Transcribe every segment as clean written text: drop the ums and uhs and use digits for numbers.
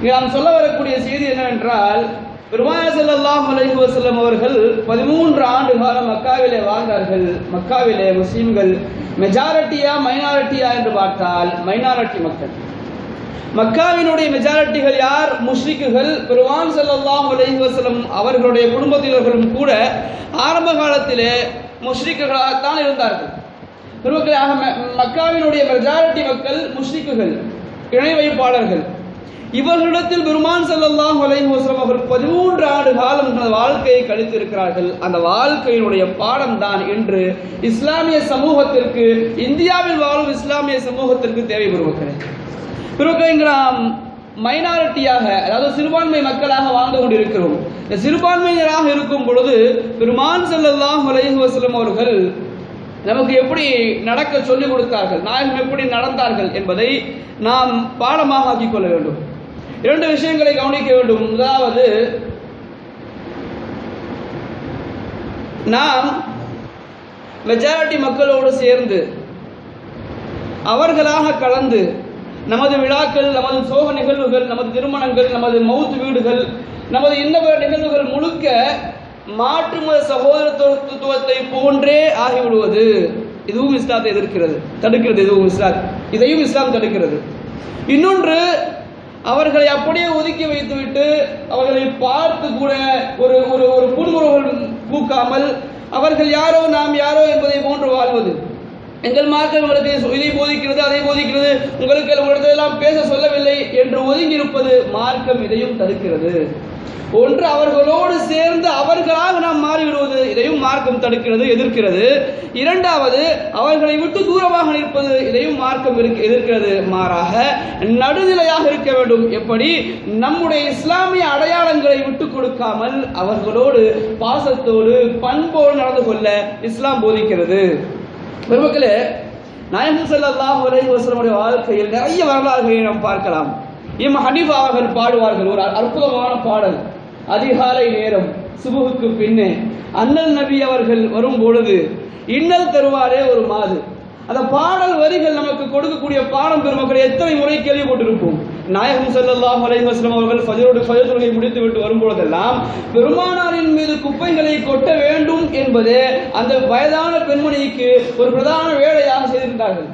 இங்கே நாம் சொல்ல வரக்கூடிய செய்தி என்னவென்றால், பெருமானார் ஸல்லல்லாஹு அலைஹி வஸல்லம் அவர்கள் 13 ஆண்டு காலம் மக்காவிலே வாழ்ந்தார்கள். மக்காவிலே முஸ்லிம்கள் மெஜாரிட்டியா மைனாரிட்டியா என்று பார்த்தால் மைனாரிட்டி மக்கள். மக்காவினுடைய மெஜாரிட்டிகள் யார்? முஷ்ரிக்குகள். பெருமானார் ஸல்லல்லாஹு அலைஹி வஸல்லம் அவர்களுடைய குடும்பத்தினர்களும் கூட ஆரம்ப காலத்திலே முஷ்ரிக்குகளாகத்தான் இருந்தார்கள். மக்காவினுடைய மெஜாரிட்டி மக்கள் முஷ்ரிக்குகள், இணை வைப்பாளர்கள். இவர்களிடத்தில் பெருமானார் ஸல்லல்லாஹு அலைஹி வஸல்லம் அவர்கள் 13 ஆண்டு காலம் தனது வாழ்க்கையை கழித்திருக்கிறார்கள். அந்த வாழ்க்கையினுடைய பாடம் தான் இன்று இஸ்லாமிய சமூகத்திற்கு, இந்தியாவில் வாழும் இஸ்லாமிய சமூகத்திற்கு தேவைப்படுகிறது. நாம் மைனாரிட்டியாக, அதாவது சிறுபான்மை மக்களாக வாழ்ந்து கொண்டிருக்கிறோம். இந்த சிறுபான்மையினராக இருக்கும் பொழுது பெருமானார் ஸல்லல்லாஹு அலைஹி வஸல்லம் அவர்கள் நமக்கு எப்படி நடக்க சொல்லிக் கொடுத்தார்கள், நாயகம் எப்படி நடந்தார்கள் என்பதை நாம் பாடமாக ஆக்கிக் கொள்ள வேண்டும். 2 விஷயங்களை கவனிக்க வேண்டும். முதலாவது, நாம் மெஜாரிட்டி மக்களோடு சேர்ந்து அவர்களாக கலந்து நமது விழாக்கள், நமது சோக நிகழ்வுகள், நமது திருமணங்கள், நமது மவுத் வீடுகள், நமது இன்ன நிகழ்வுகள் முழுக்க மாற்று மத சகோதரத்துவத்தை போன்றே ஆகிவிடுவது, இதுவும் இஸ்லாத்தை எதிர்க்கிறது, தடுக்கிறது. இதையும் இஸ்லாம் தடுக்கிறது. இன்னொன்று, அவர்களை அப்படியே ஒதுக்கி வைத்துவிட்டு அவர்களை பார்த்து கூட ஒரு ஒரு புன்முறுவல் பூக்காமல் அவர்கள் யாரோ நாம் யாரோ என்பதை போன்று வாழ்வது. எங்கள் மார்க்கம் உங்களுக்கு இதை போதிக்கிறது, அதை போதிக்கிறது, உங்களுக்கு எல்லாம் பேச சொல்லவில்லை என்று ஒதுங்கி இருப்பது மார்க்கம் இதையும் தடுக்கிறது. ஒன்று, அவர்களோடு சேர்ந்து அவர்களாக நாம் மாறிவிடுவது, இதையும் மார்க்கம் தடுக்கிறது, எதிர்க்கிறது. இரண்டாவது, அவர்களை விட்டு தூரமாக நிற்பது, இதையும் மார்க்கம் எதிர்க்கிறது. மாறாக நடுநிலையாக இருக்க வேண்டும். எப்படி? நம்முடைய இஸ்லாமிய அடையாளங்களை விட்டு கொடுக்காமல் அவர்களோடு பாசத்தோடு பண்போடு நடந்து கொள்ள இஸ்லாம் போதிக்கிறது. பெருமக்களே, நாயகம் ஸல்லல்லாஹு அலைஹி வஸல்லம் வாழ்க்கையில் நிறைய வரலாறுகளை நாம் பார்க்கலாம். இமாம் ஹனீஃபா அவர்கள் பாடுவார்கள் ஒரு அற்புதமான பாடல். அதிகாலை நேரம், சுபுகுக்கு பின்னே அண்ணல் நபி அவர்கள் வரும் பொழுது இன்னல் தருவாரே ஒரு மாது. அந்த பாடல் வரிகள் நமக்கு கொடுக்கக்கூடிய பாடம் பெருமக்களை எத்தனை முறை கேள்விப்பட்டிருப்போம். நாயகம் ஸல்லல்லாஹு அலைஹி வஸல்லம் அவர்கள் ஃபஜ்ர் தொழுகை முடித்து விட்டு வரும்பொழுதெல்லாம் பெருமானாரின் மீது குப்பைகளை கொட்ட வேண்டும் என்பதே அந்த வயதான பெண்மணிக்கு ஒரு பிரதான வேலையாக செய்திருந்தார்கள்.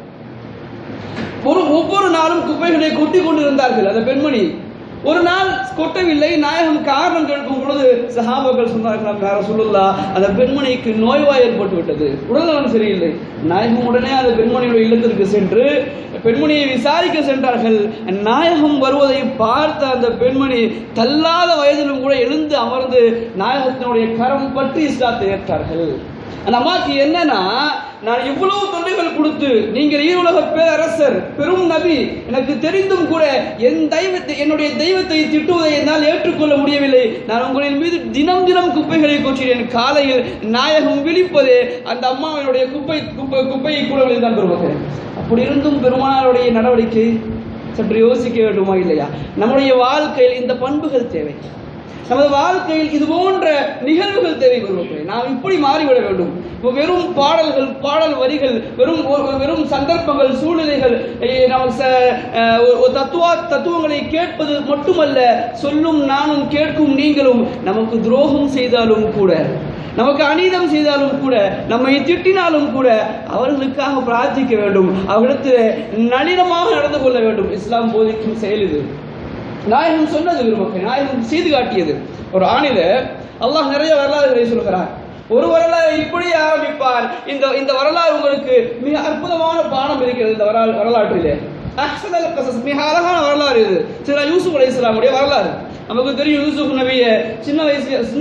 ஒவ்வொரு நாளும் குப்பைகளை கொட்டி கொண்டிருந்தார்கள். அந்த பெண்மணி ஒரு நாள் கொட்டவில்லை. நாயகம் காரணம் கேட்கும் பொழுது சஹாபாக்கள் சொன்னார்கள், யார ரசூலுல்லாஹ், அந்த பெண்மணிக்கு நோய்வாய் ஏற்பட்டு விட்டது, உடல்நலம் சரியில்லை. நாயகம் உடனே அந்த பெண்மணியுடைய இல்லத்திற்கு சென்று பெண்மணியை விசாரிக்க சென்றார்கள். நாயகம் வருவதை பார்த்த அந்த பெண்மணி தள்ளாத வயதிலும் கூட எழுந்து அமர்ந்து நாயகத்தினுடைய கரம் பற்றி இஸ்லாத்தை ஏற்றார்கள். அந்த அம்மாக்கு என்னன்னா, நான் இவ்வளவு தொல்லைகள் கொடுத்து, நீங்கள் ஈருலக பேரரசர், பெரும் நபி, எனக்கு தெரிந்தும் கூட என்னுடைய தெய்வத்தை திட்டுவதை என்னால் ஏற்றுக்கொள்ள முடியவில்லை. நான் உங்களின் மீது தினம் தினம் குப்பைகளை கொற்றினேன். காலையில் நாயகம் விழிப்பதே அந்த அம்மாவினுடைய குப்பையை கூட தான் பெறுவார்கள். அப்படி இருந்தும் பெருமானாருடைய நடவடிக்கை சற்று யோசிக்க வேண்டுமா இல்லையா? நம்முடைய வாழ்க்கையில் இந்த பண்புகள் தேவை. நமது வாழ்க்கையில் இது போன்ற நிகழ்வுகள் தேவைப்படுவது. நாம் இப்படி மாறிவிட வேண்டும். வெறும் பாடல்கள், பாடல் வரிகள், வெறும் சந்தர்ப்பங்கள், சூழ்நிலைகள், தத்துவங்களை கேட்பது மட்டுமல்ல, சொல்லும் நானும் கேட்கும் நீங்களும் நமக்கு துரோகம் செய்தாலும் கூட, நமக்கு அநீதம் செய்தாலும் கூட, நம்மை திட்டினாலும் கூட அவர்களுக்காக பிரார்த்திக்க வேண்டும். அவர்களிடத்தில் நளினமாக நடந்து கொள்ள வேண்டும். இஸ்லாம் போதிக்கும் செயல் இது. நாயகம் சொன்னது பெருமக்கள், நாயகம் செய்து காட்டியது. ஒரு ஆணில அல்லாஹ் நிறைய வரலாறுகளை சொல்கிறார். ஒரு வரலாறு இப்படி ஆரம்பிப்பார். இந்த வரலாறு உங்களுக்கு மிக அற்புதமான பாடம் இருக்கிறது. இந்த வரலாற்றிலே மிக அழகான வரலாறு இது. சில யூசுப் அலைஹிஸ்ஸலாமுடைய வரலாறு நமக்கு தெரியும். யூசுப் நபியை சின்ன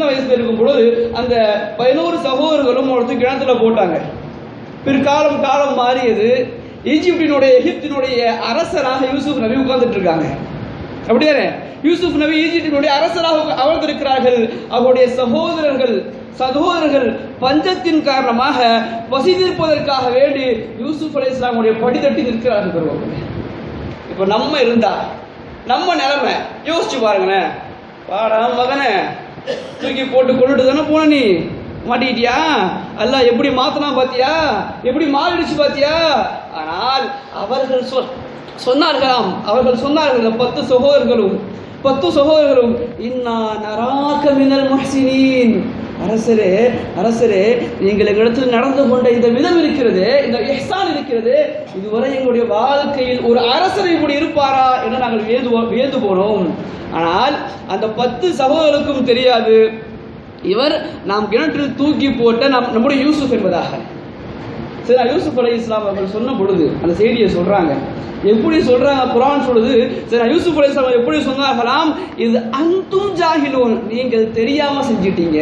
வயசுல இருக்கும் பொழுது அந்த 11 சகோதரர்களும் ஒருத்தர் கிணத்துல போட்டாங்க. காலம் மாறியது. எகிப்தினுடைய அரசராக யூசுப் நபி உட்கார்ந்துட்டு இருக்காங்க. அப்படியே யூசுப் நபி ஈஜிப்டினுடைய அரசராக அமர்ந்திருக்கிறார்கள். அவருடைய சகோதரர்கள் பஞ்சத்தின் காரணமாக பசி தீர்ப்பதற்காக வேண்டி யூசுப் அலைஹிஸ்ஸலாமுடைய படித்தட்டி நிற்கிறார்கள். இப்ப நம்ம இருந்தா நம்ம நிலைமை யோசிச்சு பாருங்களேன். பாடா மகனே, தூக்கி போட்டு கொண்டுட்டு தானே போன, நீ மாட்டிக்கிட்டியா? அல்லாஹ் எப்படி மாத்தினா பாத்தியா? எப்படி மாறிடுச்சு பாத்தியா? ஆனால் அவர்கள் சொன்னார்கள் 10 சகோதரர்களும் 10 சகோதரர்களும் இன்னா நராக மினல் முஹ்சினீன், அரசரே நீங்கள் எங்களிடத்தில் நடந்து கொண்ட இந்த விதம் இருக்கிறது, இந்த இஹ்சான் இருக்கிறது, இதுவரை எங்களுடைய வாழ்க்கையில் ஒரு அரசர் இப்படி இருப்பாரா என்று நாங்கள் வியந்து போனோம். ஆனால் அந்த 10 சகோதரருக்கும் தெரியாது இவர் நாம் கிணற்றில் தூக்கி போட்ட நம்முடைய யூசுப் என்பதாக. சரி, யூசுப் அலைஹிஸ்ஸலாம் அவர்கள் சொன்ன பொழுது அந்த செய்தியை சொல்றாங்க. எப்படி சொல்றாங்க? குர்ஆன் சொல்லுது, சரி யூசுப் அலைஹிஸ்ஸலாம் எப்படி சொன்னார்களாம், இது அன்தும் ஜாஹிலூன், நீங்கள் தெரியாம செஞ்சிட்டீங்க,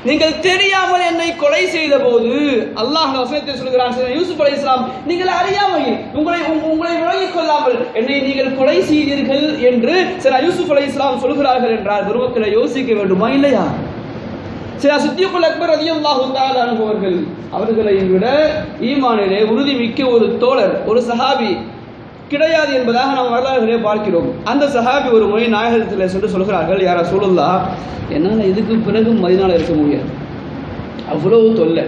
நீங்கள் தெரியாமல் என்னை கொலை செய்த போது அல்லாஹ் வசனத்தை சொல்கிறான். யூசுப் அலைஹிஸ்ஸலாம் நீங்கள் அறியாமல் உங்களை விலகிக் கொள்ளாமல் என்னை நீங்கள் கொலை செய்தீர்கள் என்று யூசுப் அலைஹிஸ்ஸலாம் சொல்கிறார்கள் என்றால் பெருமக்களை யோசிக்க வேண்டுமா இல்லையா? சித்திக்குல் அக்பர் ரலியல்லாஹு தஆலா அன்ஹு அவர்களை விட ஈமானிலே உறுதி மிக்க ஒரு தோழர், ஒரு சஹாபி கிடையாது என்பதாக நாம் வரலாறுகளே பார்க்கிறோம். அந்த சஹாபி ஒரு முறை நாயகத்தில் சென்று சொல்கிறார்கள், யார் ரசூலுல்லாஹ், என்னால் இதுக்கு பிறகு மதீனால இருக்க முடியாது, அவ்வளோ தொல்லை,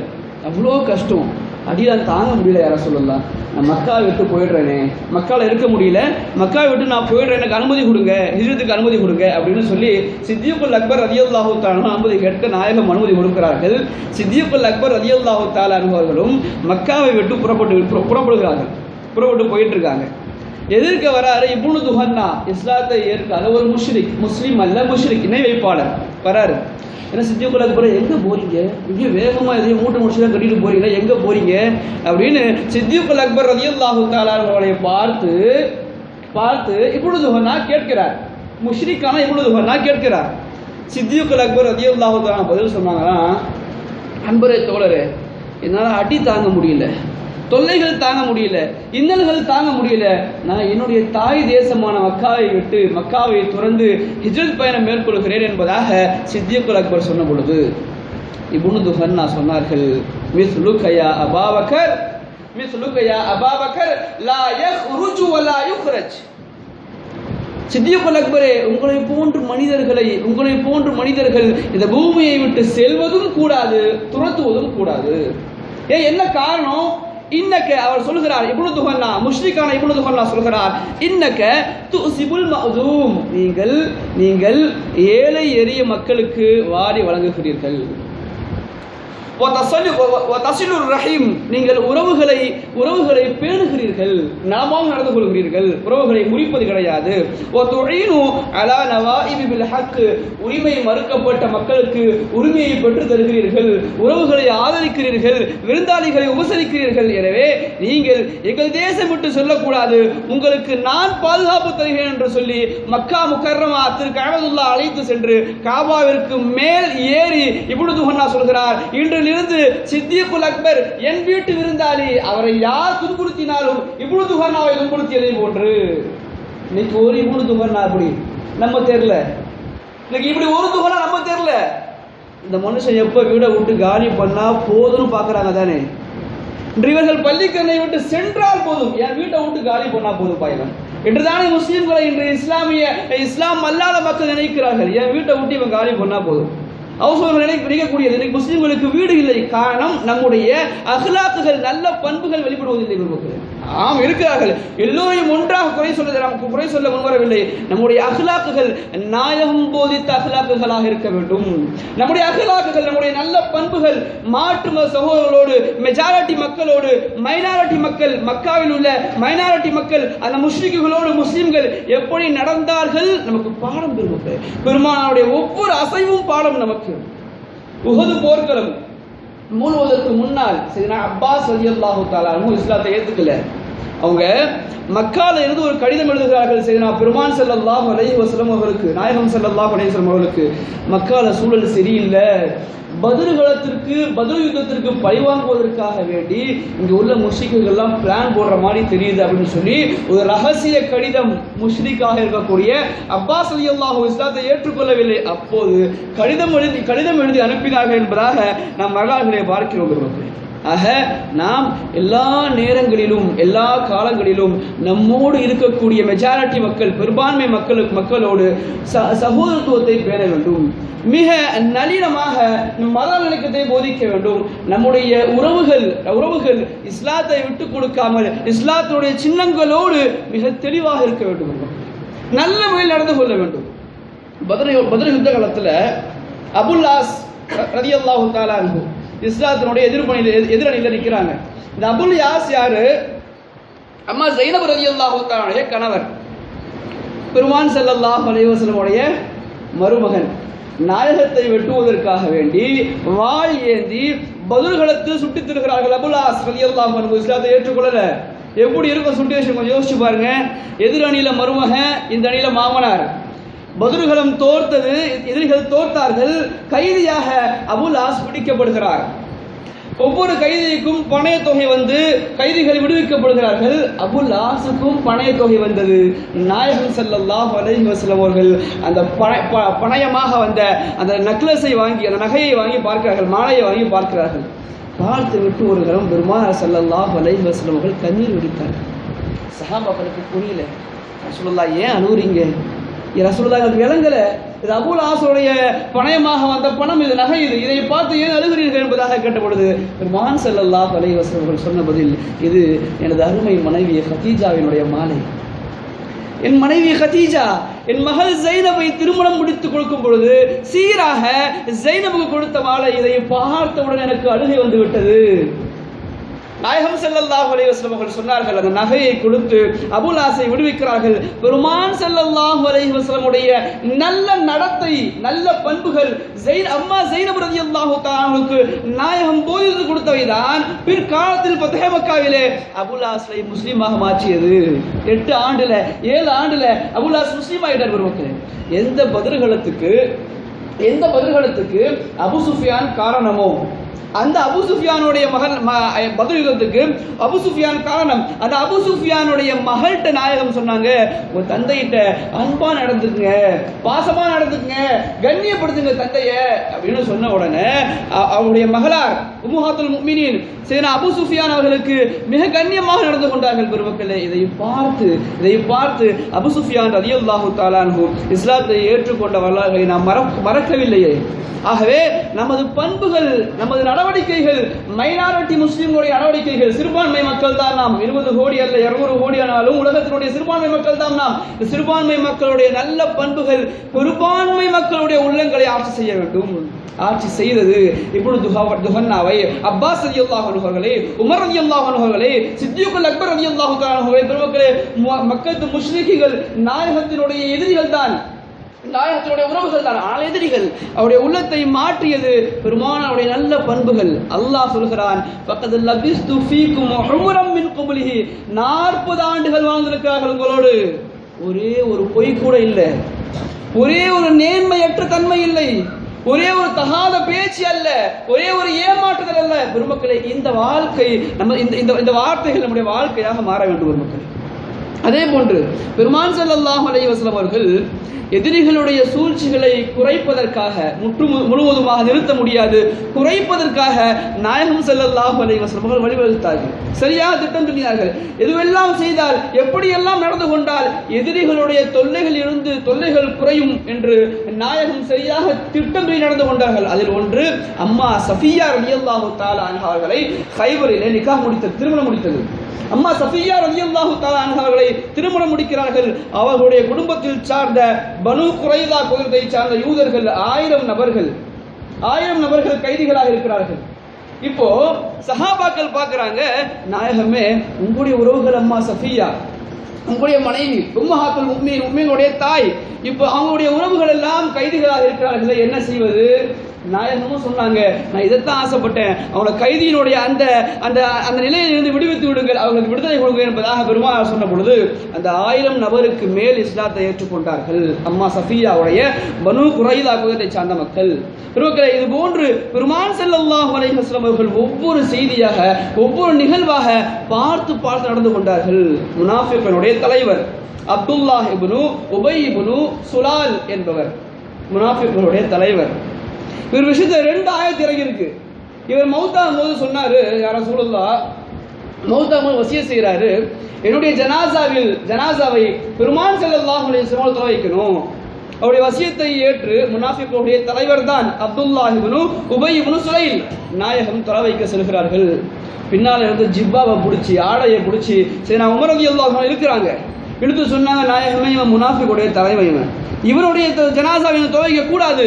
அவ்வளோ கஷ்டம், அடியான் தாங்க முடியல, யார் ரசூலுல்லாஹ், நான் மக்காவை விட்டு போயிடுறேனே, மக்காவில் இருக்க முடியல, மக்காவை விட்டு நான் போயிடுறேன், எனக்கு அனுமதி கொடுங்க, ஹிஜ்ரத்துக்கு அனுமதி கொடுங்க அப்படின்னு சொல்லி சித்திக்குல் அக்பர் ரலியல்லாஹு தஆலா அனுமதி கேட்க நாயகம் அனுமதி கொடுக்கிறார்கள். சித்திக்குல் அக்பர் ரலியல்லாஹு தஆலா அவர்களும் மக்காவை விட்டு புறப்படுகிறார்கள், புறப்பட்டு போயிட்டு இருக்காங்க. எதிர்க்க வராரு இப்னு துஹன்னா, இஸ்லாத்தை ஏற்காத ஒரு முஸ்லீம் அல்ல, முஷ்ரிக், இணை வைப்பாளர் வராரு. ஏன்னா சித்திக்குல் அக்பர் எங்கே போறீங்க, இங்கே வேகமாக எதையும் மூட்டை முடிச்சுதான் கட்டிட்டு போறீங்களா, எங்கே போறீங்க அப்படின்னு சித்திக்குல் அக்பர் ரலியல்லாஹு தஆலா அவர்களை பார்த்து இப்னு துஹன்னா கேட்கிறார். முஷ்ரிக்கான இப்னு துஹன்னா கேட்கிறார். சித்திக்குல் அக்பர் ரலியல்லாஹு தஆலா பதில் சொன்னாங்கன்னா, அன்பரே தோழரே, என்னால் அடி தாங்க முடியல, தொல்லைகள் தாங்க முடியல, இன்னல்கள் தாங்க முடியல, நான் என்னுடைய தாய் தேசமான மக்காவை விட்டு மக்காவை துறந்து ஹிஜ்ரத் பயணம் மேற்கொள்கிறேன் என்பதாக சித்திக்குல் அக்பர் சொன்ன பொழுது இப்னு துஹன்னா சொன்னார்கள், மிஸ்லுக யா அபாபக்கர் லா யக்ருஜு வலா யுக்ரஜ். சித்திக்குல் அக்பரே, உங்களை போன்ற மனிதர்கள் இந்த பூமியை விட்டு செல்வதும் கூடாது, துரத்துவதும் கூடாது. என்ன காரணம்? இன்னக்க, அவர் சொல்கிறார், இப்னு துஹன்னா, முஷ்ரிக்கான இப்னு துஹன்னா சொல்கிறார், இன்னக்க துஸிபுல் மஅதூம், நீங்கள் ஏழை எளிய மக்களுக்கு வாரி வழங்குகிறீர்கள். ரஹீம், நீங்கள் உறவுகளை பேணுகிறீர்கள், நலமாக நடந்து கொள்கிறீர்கள், உறவுகளை முறிப்பது கிடையாது. உரிமை மறுக்கப்பட்ட மக்களுக்கு உரிமையை பெற்று தருகிறீர்கள், உறவுகளை ஆதரிக்கிறீர்கள், விருந்தாளிகளை உபசரிக்கிறீர்கள். எனவே நீங்கள் எங்கள் தேசம் விட்டு சொல்லக்கூடாது, உங்களுக்கு நான் பாதுகாப்பு தருகிறேன் என்று சொல்லி மக்கா முக்கர்ரமா திரு கஅபத்துல்லா அழைத்து சென்று காபாவிற்கு மேல் ஏறி இப்னு துஹன்னா சொல்கிறார், இன்று இருந்து சித்திக்குல் அக்பர் என் வீட்டு விருந்தாளி, அவரை யார் துன்புறுத்தினாலும் இப்னு துஹன்னாவை துன்புறுத்தியதை போன்று. இன்னைக்கு ஒரு இப்னு துஹன்னா அப்படி நம்ம தெரியல, இன்னைக்கு இப்படி ஒரு துஹன்னா நம்ம தெரியல. இந்த மனுஷன் எப்ப வீடை விட்டு காலி பண்ணா போதும்னு பாக்குறாங்க தானே. இவர்கள் பள்ளிக்கரணை விட்டு சென்றால் போதும், என் வீட்டை விட்டு காலி பண்ணா போதும் பயணம் என்றுதானே முஸ்லீம்களை இன்று இஸ்லாம் அல்லாத மக்கள் நினைக்கிறார்கள். என் வீட்டை விட்டு இவன் காலி பண்ணா போதும். அவசரங்கள் நினைக்கக்கூடியது. இன்னைக்கு முஸ்லீம்களுக்கு வீடு இல்லை. காரணம், நம்முடைய அஹ்லாக்குகள், நல்ல பண்புகள் வெளிப்படுவதில்லை. ஆம், இருக்கிறார்கள், எல்லோரையும் ஒன்றாக குறை சொல்ல முன்வரவில்லை. நம்முடைய அஹ்லாக்குகள் நாயகம் போதித்த அஹ்லாக்குகளாக இருக்க வேண்டும். நம்முடைய அஹ்லாக்குகள், நம்முடைய நல்ல பண்புகள் மாற்று மத சகோதரர்களோடு, மெஜாரிட்டி மக்களோடு, மைனாரிட்டி மக்கள், மக்காவில் உள்ள மைனாரிட்டி மக்கள், அந்த முஸ்லிம்களோடு முஸ்லிம்கள் எப்படி நடந்தார்கள் நமக்கு பாடம் பெறுவது. பெருமானாருடைய ஒவ்வொரு அசைவும் பாடம் நமக்கு. உஹது போர்க்களம் மூழ்வதற்கு முன்னால் சையதுனா அப்பாஸ் ரலியல்லாஹு தஆலா அன்ஹு இஸ்லாத்தை ஏத்துக்கல. அவங்க மக்கால இருந்து ஒரு கடிதம் எழுதுகிறார்கள் சையதுனா பெருமான் ஸல்லல்லாஹு அலைஹி வஸல்லம் அவர்களுக்கு, நாயகம் ஸல்லல்லாஹு அலைஹி வஸல்லம் அவர்களுக்கு. மக்கால சூழல் சரியில்லை, பத்ர் யுத்தத்திற்கு பழிவாங்குவதற்காக வேண்டி இங்க உள்ள முஷ்ரிக்குகள் எல்லாம் பிளான் போடுற மாதிரி தெரியுது அப்படின்னு சொல்லி ஒரு ரகசிய கடிதம் முஷ்ரிக்காக இருக்கக்கூடிய அப்பாஸ் ரலியல்லாஹு இஸ்லாத்தை ஏற்றுக்கொள்ளவில்லை. அப்போது கடிதம் எழுதி அனுப்பினார்கள் என்பதாக நாம் வரலாறுகளை பார்க்கிறோம். ஆக நாம் எல்லா நேரங்களிலும் எல்லா காலங்களிலும் நம்மோடு இருக்கக்கூடிய மெஜாரிட்டி மக்கள், பெரும்பான்மை மக்களோடு சகோதரத்துவத்தை பேண வேண்டும். மிக நளினமாக மத நல்லிணக்கத்தை போதிக்க வேண்டும். நம்முடைய உறவுகள் இஸ்லாத்தை விட்டு கொடுக்காமல் இஸ்லாத்தினுடைய சின்னங்களோடு மிக தெளிவாக இருக்க வேண்டும். நல்ல முறையில் நடந்து கொள்ள வேண்டும். பத்ர் யுத்த காலத்தில் அபுல் ஆஸ் ரலியல்லாஹு தஆலா அன்ஹு இஸ்லாத்தினுடைய எதிரணியில் நிற்கிறாங்க. இந்த அபுல் யாஸ் யாரு? அம்மா ஸைனப் ரலியல்லாஹு தஆலாவுடைய கணவர், பெருமான் ஸல்லல்லாஹு அலைஹி வஸல்லம் உடைய மருமகன். நாயகத்தை வெட்டுவதற்காக வேண்டி வாள் ஏந்தி பத்ர்களத்து சுட்டித் திருக்கிறார்கள். அபுல் ஆஸ் ரலியல்லாஹு அன்ஹு இஸ்லாத்தை ஏற்றுக்கொள்ளல. எப்படி இருக்கும் சுட்டிவேஷன் கொஞ்சம் யோசிச்சு பாருங்க. எதிர் அணியில மருமகன், இந்த அணியில மாமனார். பத்ருகளம் தோர்த்தது, எதிரிகள் தோர்த்தார்கள். கைதியாக அபுல் ஆஸ் பிடிக்கப்படுகிறார். ஒவ்வொரு கைதிக்கும் பணைய தொகை வந்து கைதிகள் விடுவிக்கப்படுகிறார்கள். அபுல் ஆஸுக்கும் பணைய தொகை வந்தது. நாயகம் ஸல்லல்லாஹு அலைஹி வஸல்லம் அவர்கள் அந்த பணயமாக வந்த அந்த நக்லஸை வாங்கி, அந்த நகையை வாங்கி பார்க்கிறார்கள், மாலையை வாங்கி பார்க்கிறார்கள். பார்த்து விட்டு ஒரு கரம் பெருமானார் ஸல்லல்லாஹு அலைஹி வஸல்லம் அவர்கள் கண்ணீர் வடித்தார்கள். சஹாபாக்களுக்கு புரியல, ரசூலுல்லாஹ் ஏன் அழுவுறீங்க? ரசூலுல்லாஹ் எனக்கு விளங்கல, இது அபுல் ஆஸுடைய பணயமாக வந்த பணம், இது நகை, இதை பார்த்து ஏன் அழுகிறீர்கள் என்பதாக கேட்டபொழுது பெருமான் ஸல்லல்லாஹு அலைஹி வஸல்லம் அவர்கள் சொன்ன பதில், இது எனது அருமை மனைவி ஹதீஜாவினுடைய மாலை. என் மனைவி ஹதீஜா என் மகள் ஸைனபை திருமணம் முடித்துக் கொடுக்கும் பொழுது சீராக ஸைனபுக்கு கொடுத்த மாலை, இதை பார்த்தவுடன் எனக்கு அழுகை வந்து விட்டது. நாயகம் ஸல்லல்லாஹு அலைஹி வஸல்லம் அவர்கள் சொன்னார்கள், அந்த நகையை கொடுத்து அபுல் ஆஸை விடுவிக்கிறார்கள். பெருமான் ஸல்லல்லாஹு அலைஹி வஸல்லம் உடைய நல்ல நடத்தை, நல்ல பண்புகள் அம்மா ஸைனப் ரலியல்லாஹு தஆலாவுக்கு நாயகம் போதித்து கொடுத்தவைதான் பிற்காலத்தில் ஃபத்ஹ் மக்காவிலே அபுல் ஆஸை முஸ்லீமாக மாற்றியது. 8 ஆண்டுல 7 ஆண்டுல அபுல் ஆஸ் முஸ்லீம் ஆயிட்டார். பெருமக்களே, எந்த பத்ர்களத்துக்கு அபு சுஃபியான் காரணமோ, அந்த அபு சுஃபியானுடைய மகன் பத்ர் யுத்தத்துக்கு அபு சுஃபியான் காரணம். அந்த அபு சுஃபியானுடைய மகள்கிட்ட நாயகம் சொன்னாங்க, உங்க தந்தையிட்ட அன்பா நடந்துக்குங்க, பாசமா நடந்துக்குங்க, கண்ணியப்படுத்துங்க தந்தைய அப்படின்னு சொன்ன உடனே அவருடைய மகளார் உம்முஹாத்துல் முஃமினீன் சையதுனா அபு சுஃபியான் அவர்களுக்கு மிக கண்ணியமாக நடந்து கொண்டார்கள். பெருமக்களே, இதை பார்த்து அபு சுஃபியான் ரலியல்லாஹு தஆலா அன்ஹு இஸ்லாத்தை ஏற்றுக்கொண்ட வரலாறுகளை நாம் மறக்கவில்லையே. ஆகவே நமது பண்புகள், நமது நடவடிக்கைகள், மைனாரிட்டி முஸ்லிம்களுடைய நடவடிக்கைகள், சிறுபான்மை மக்கள் தான் நாம். 20 கோடி அல்ல 200 கோடி ஆனாலும் உலகத்தினுடைய சிறுபான்மை மக்கள் தான் நாம். இந்த சிறுபான்மை மக்களுடைய நல்ல பண்புகள் பெரும்பான்மை மக்களுடைய உள்ளங்களை ஆட்சி செய்ய வேண்டும். ஆட்சி செய்தது இப்பொழுது துஹன்னாவை, அப்பாஸ் ரலியல்லாஹு அன்ஹு அவர்களே, உமர் ரலியல்லாஹு அன்ஹு அவர்களே, சித்தியுல் அக்பர் ரலியல்லாஹு தஆலா அன்ஹு பெருமக்களே, மக்கத்து முஷ்ரிக்குகள் நாயகத்தினுடைய எதிரிகள் தான், நாயகத்தினுடைய உறவுகள் தான், ஆனால் எதிரிகள். அவருடைய உள்ளத்தை மாற்றியது பெருமானாருடைய நல்ல பண்புகள். அல்லாஹ் சொல்கிறான், ஃபக்கத் லபிஸ்து ஃபீக்கும் உம்ரம் மின் குப்லிஹி, 40 ஆண்டுகள் வாழ்ந்திருக்கிறார்கள் உங்களோடு. ஒரே ஒரு பொய் கூட இல்லை, ஒரே ஒரு நேர்மையற்ற தன்மை இல்லை, ஒரே ஒரு தகாத பேச்சு அல்ல, ஒரே ஒரு ஏமாற்றுதல் அல்ல. பெருமக்களே, இந்த வாழ்க்கை நம்ம இந்த வார்த்தைகள் நம்முடைய வாழ்க்கையாக மாற வேண்டும். பெருமக்களே, அதே போன்று பெருமான் ஸல்லல்லாஹு அலைஹி வஸல்லம் அவர்கள் எதிரிகளுடைய சூழ்ச்சிகளை குறைப்பதற்காக, முழுவதுமாக நிறுத்த முடியாது, குறைப்பதற்காக நாயகம் ஸல்லல்லாஹு அலைஹி வஸல்லம் அவர்கள் வழிவகுத்தார்கள். சரியாக திட்டம் சொல்லினார்கள். எதுவெல்லாம் செய்தால், எப்படியெல்லாம் நடந்து கொண்டால் எதிரிகளுடைய தொல்லைகள் குறையும் என்று நாயகம் சரியாக திட்டம் நடந்து கொண்டார்கள். அதில் ஒன்று அம்மா சஃபியா ரலியல்லாஹு தஆலா அன்ஹா அவர்களை கைபரிலே நிக்காஹ் முடித்தது, திருமணம் முடித்தது. அம்மா சஃபியா ரலியல்லாஹு தஆலா அன்ஹா அவர்களை திருமணம் முடிக்கிறார்கள். அவர்களுடைய குடும்பத்தில் சார்ந்த பனு குரைதா கோத்திரத்தை சார்ந்த யூதர்கள் 1000 நபர்கள் கைதிகளாக இருக்கிறார்கள். இப்போ சஹாபாக்கள் பார்க்கறாங்க, நாயகமே உங்களுடைய உறவுகள் அம்மா சஃபியா, உங்களுடைய மனைவி உம்மஹாத்துல் முஃமினீனுடைய தாய், இப்போ அவங்களுடைய உறவுகள் எல்லாம் கைதிகளாக இருக்கிறார்கள், என்ன செய்வது? நாயகமும் சொன்னாங்க, நான் இதைத்தான் ஆசைப்பட்டேன், அவங்கள கைதியினுடைய அந்த அந்த அந்த நிலையிலிருந்து விடுவித்து விடுங்கள், அவங்களுக்கு விடுதலை கொடுங்க என்பதாக பெருமானார் சொன்ன பொழுது அந்த 1000 நபருக்கு மேல் இஸ்லாத்தை ஏற்றுக்கொண்டார்கள். அம்மா சஃபியாவுடைய பனு குரைதா கோத்திரத்தை சார்ந்த மக்கள். இது போன்று பெருமான் ஸல்லல்லாஹு அலைஹி வஸல்லம் அவர்கள் ஒவ்வொரு செய்தியாக, ஒவ்வொரு நிகழ்வாக பார்த்து நடந்து கொண்டார்கள். முனாஃபிக்குகளுடைய தலைவர் அப்துல்லாஹ் இப்னு உபை இப்னு சுலால் என்பவர் முனாஃபிக்குகளுடைய தலைவர். இவர் விஷயத்துல 2 ஆயத்து இறங்கி இருக்கு. இவர் மௌத்தாகும் போது சொன்னாரு, யார ரசூலுல்லாஹ் மௌத்தாகும் வசியத் செய்யறாரு, என்னுடைய ஜனாசாவை பெருமான் ஸல்லல்லாஹு அலைஹி வஸல்லம் தொலை வைக்கணும். அவருடைய வசியத்தை ஏற்று முனாஃபிக்குடைய தலைவர் தான் அப்துல்லாஹ் இப்னு உபை இப்னு சுலைல் நாயகம் தொலை வைக்க செல்கிறார்கள். பின்னால் இருந்து ஜிப்பாவை பிடிச்சி, ஆடையை பிடிச்சி, சரி நான் உமர் ரலியல்லாஹு அன்ஹு இருக்கிறாங்க, எடுத்து சொன்னாங்க, நாயகமே இவன் முனாஃபிக்குடைய தலைமை, இவருடைய ஜனாசாவை துவைக்க கூடாது.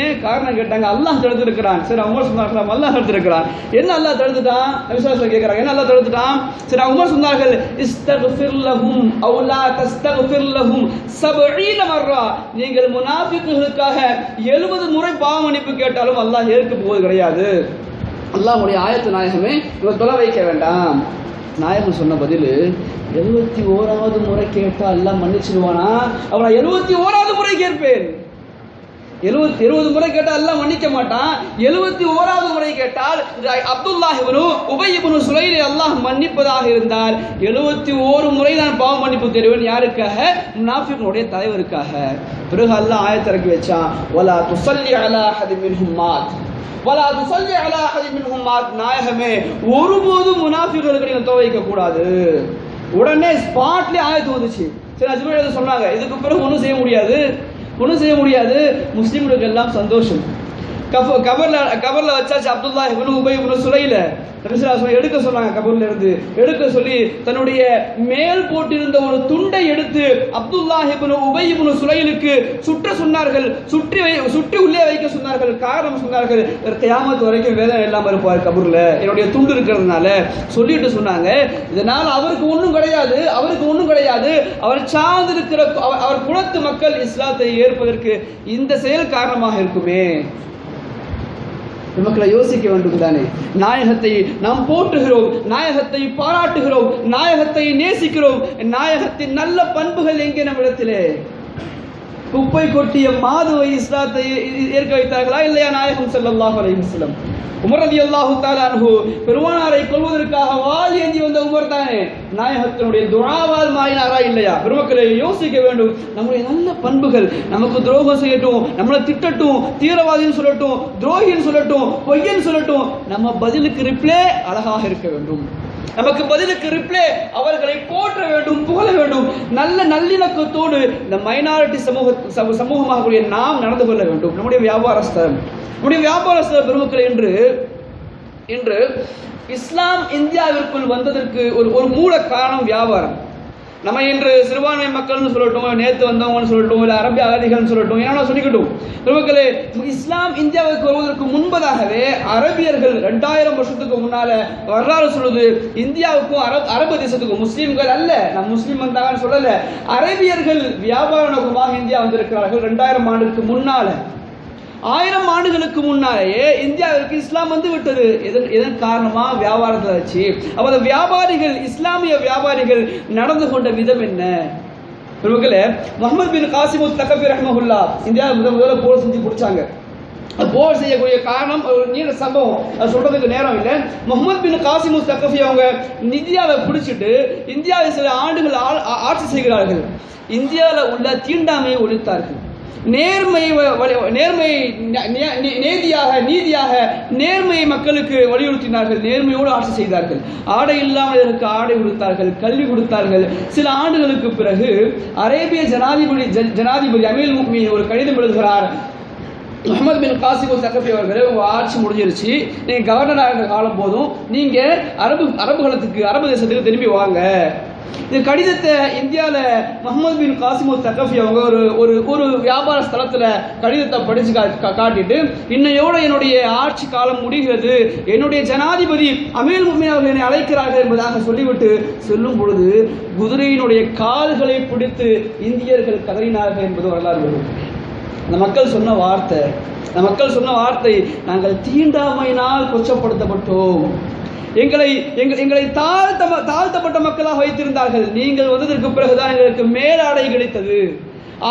ஏன் காரணம் கேட்டாங்க, அல்லாஹ் தடுத்திருக்கிறான். சரி, உமர் சொன்னார்கள் அல்லாஹ் தடுத்திருக்கிறான். என்ன அல்லாஹ் தடுத்துட்டான்? விசுவாசம் கேட்கிறாங்க, என்ன அல்லாஹ் தடுத்துட்டான்? சரி, உமர் சொன்னார்கள், இஸ்தக்ஃபிர் லஹும் அவ் லா தஸ்தக்ஃபிர் லஹும் 70 மர்ரா, நீங்கள் முனாஃபிக்குகளுக்காக 70 முறை பாவ மன்னிப்பு கேட்டாலும் அல்லாஹ் ஏற்க போவது கிடையாது. அல்லாஹ்வுடைய ஆயத்து, நாயகமே இவர் தொலை வைக்க வேண்டாம். நாயகம் சொன்ன பதில், 71வது முறை கேட்டா அல்லாஹ் மன்னிச்சிடுவானா? அவனை 71வது முறை கேட்பேன். 70 முறை கேட்டால் அல்லாஹ் மன்னிக்க மாட்டான். 71வது முறை கேட்டால் அப்துல்லாஹ் இப்னு உபை இப்னு சுலைலை அல்லாஹ் மன்னிப்பதாக இருந்தால் 71 முறை நான் பாவ மன்னிப்பு தருவேன். யாருக்காக? முனாஃபிக்குடைய தலைவருக்காக. பிறகு அல்லாஹ் ஆயத்தை இறக்கி வச்சான், வலா துஸல்லி அலா அஹதின் மின்ஹும் மாத், வலா துஸல்லி அலா அஹதின் மின்ஹும் மாத். நாயகமே, ஒருபோதும் முனாஃபிக்குகளுக்கு நீங்கள் துவைக்க கூடாது. உடனே ஸ்பாட்லேயே ஆயத்து வந்துச்சு. சரி, அஜ்மீர் சொன்னாங்க, இதுக்கு பிறகு ஒன்றும் செய்ய முடியாது. முஸ்லீம்களுக்கு எல்லாம் சந்தோஷம். கபர்ல வச்சாச்சு அப்துல்லாஹ் இப்னு உபை இப்னு சுலைல எடுக்க சொன்னாங்க. கபர்ல இருந்து எடுக்க சொல்லி தன்னுடைய மேல் போட்டிருந்த ஒரு துண்டை எடுத்து அப்துல்லாஹ் இப்னு உபை இப்னு சுலைலுக்கு சுற்ற சொன்னார்கள். சுற்றி உள்ளே வைக்க சொன்னார்கள். காரணம் சொன்னார்கள், கியாமத் வரைக்கும் வேதனை இல்லாமல் இருப்பார் கபூர்ல, என்னுடைய துண்டு இருக்கிறதுனால சொல்லிட்டு சொன்னாங்க. இதனால் அவருக்கு ஒன்றும் கிடையாது. அவர் சார்ந்து இருக்கிற அவர் குலத்து மக்கள் இஸ்லாத்தை ஏற்பதற்கு இந்த செயல் காரணமாக இருக்குமே. மக்களை யோசிக்க வேண்டும் தானே. நாயகத்தை நாம் போற்றுகிறோம், நாயகத்தை பாராட்டுகிறோம், நாயகத்தை நேசிக்கிறோம். நாயகத்தின் நல்ல பண்புகள் எங்கே நம்மிடத்திலே? குப்பை கொட்டிய மாதுவை இஸ்லாத்தை ஏற்க வைத்தார்களா இல்லையா நாயகம் ஸல்லல்லாஹு அலைஹி வஸல்லம்? உமர் ரலியல்லாஹு தஆலா அன்ஹு பெருமானாரை கொல்வதற்காக வாள் ஏந்தி வந்த உமர் தானே நாயகத்தினுடைய துஆவால் மாயினாரா இல்லையா? பெருமக்களை யோசிக்க வேண்டும். நம்முடைய நல்ல பண்புகள், நமக்கு துரோகம் செய்யட்டும், நம்மளை திட்டட்டும், தீவிரவாதின்னு சொல்லட்டும், துரோகின்னு சொல்லட்டும், பொய்யன்னு சொல்லட்டும், நம்ம பதிலுக்கு ரிப்ளே அழகாக இருக்க வேண்டும். நமக்கு பதிலுக்கு ரிப்ளே அவர்களை போற்ற வேண்டும், புகழ வேண்டும். நல்ல நல்லிணக்கத்தோடு இந்த மைனாரிட்டி சமூகமாக நாம் நடந்து கொள்ள வேண்டும். நம்முடைய வியாபாரஸ்தர் பெருமக்கள் இன்று இஸ்லாம் இந்தியாவிற்குள் வந்ததற்கு ஒரு மூல காரணம் வியாபாரம். நம்ம இன்று சிறுபான்மை மக்கள்னு சொல்லட்டும், நேற்று வந்தவங்கன்னு சொல்லட்டும், இல்லை அரபிய அகதிகள்னு சொல்லட்டும், ஏன்னா சொல்லிக்கிட்டும். பெருமக்களே, இஸ்லாம் இந்தியாவுக்கு வருவதற்கு முன்பதாகவே அரபியர்கள் 2000 வருஷத்துக்கு முன்னால வரலாறு சொல்லுது, இந்தியாவுக்கும் அரபு தேசத்துக்கும், முஸ்லீம்கள் அல்ல, நம்ம முஸ்லீம் வந்தாங்கன்னு சொல்லல, அரபியர்கள் வியாபார நோக்கமாக இந்தியா வந்திருக்கிறார்கள். 2000 ஆண்டுக்கு முன்னால, 1000 ஆண்டுகளுக்கு முன்னாலேயே இந்தியாவிற்கு இஸ்லாம் வந்து விட்டது. இதன் காரணமா வியாபாரத்தை வச்சு அப்ப வியாபாரிகள், இஸ்லாமிய வியாபாரிகள் நடந்து கொண்ட விதம் என்ன? பெருமக்களே, முஹம்மது பின் காசிம் தகஃபி ரஹ்மஹுல்லா இந்தியாவில் முதல்ல போர் செஞ்சு பிடிச்சாங்க. போர் செய்யக்கூடிய காரணம் ஒரு நீண்ட சம்பவம், அது சொல்றதுக்கு நேரம் இல்லை. முஹம்மது பின் காசிம் தகஃபி அவங்க இந்தியாவை பிடிச்சிட்டு இந்தியாவை சில ஆண்டுகள் ஆட்சி செய்கிறார்கள். இந்தியாவில் உள்ள தீண்டாமையை ஒழித்தார்கள். நீதியாக நேர்மையை மக்களுக்கு வலியுறுத்தினார்கள். நேர்மையோடு ஆட்சி செய்தார்கள். ஆடை இல்லாமலுக்கு ஆடை கொடுத்தார்கள், கல்வி கொடுத்தார்கள். சில ஆண்டுகளுக்கு பிறகு அரேபிய ஜனாதிபதி அமீர் முஃமினீன் ஒரு கடிதம் எழுதுகிறார். முஹம்மது பின் காசிம் தகஃபி அவர்களே, உங்க ஆட்சி முடிஞ்சிருச்சு, நீங்க கவர்னராக இருந்த காலம் போதும், நீங்க அரபு தேசத்துக்கு திரும்பி வாங்க. இந்த கடிதத்தை இந்தியாவில் முஹம்மது பின் காசிம் தகஃபி அவங்க ஒரு வியாபார ஸ்தலத்தில் கடிதத்தை படித்து காட்டிட்டு, இன்னையோட என்னுடைய ஆட்சி காலம் முடிகிறது, என்னுடைய ஜனாதிபதி அமீர் முஃமினீன் அவர்கள் என்னை அழைக்கிறார்கள் என்பதாக சொல்லிவிட்டு செல்லும் பொழுது குதிரையினுடைய கால்களை பிடித்து இந்தியர்கள் கதறினார்கள் என்பது வரலாறு வரும். அந்த மக்கள் சொன்ன வார்த்தை, நாங்கள் தீண்டாமையினால் கொச்சப்படுத்தப்பட்டோம், எங்களை தாழ்த்தப்பட்ட மக்களாக வைத்திருந்தார்கள். நீங்கள் வந்ததற்கு பிறகுதான் எங்களுக்கு மேலாடை கிடைத்தது,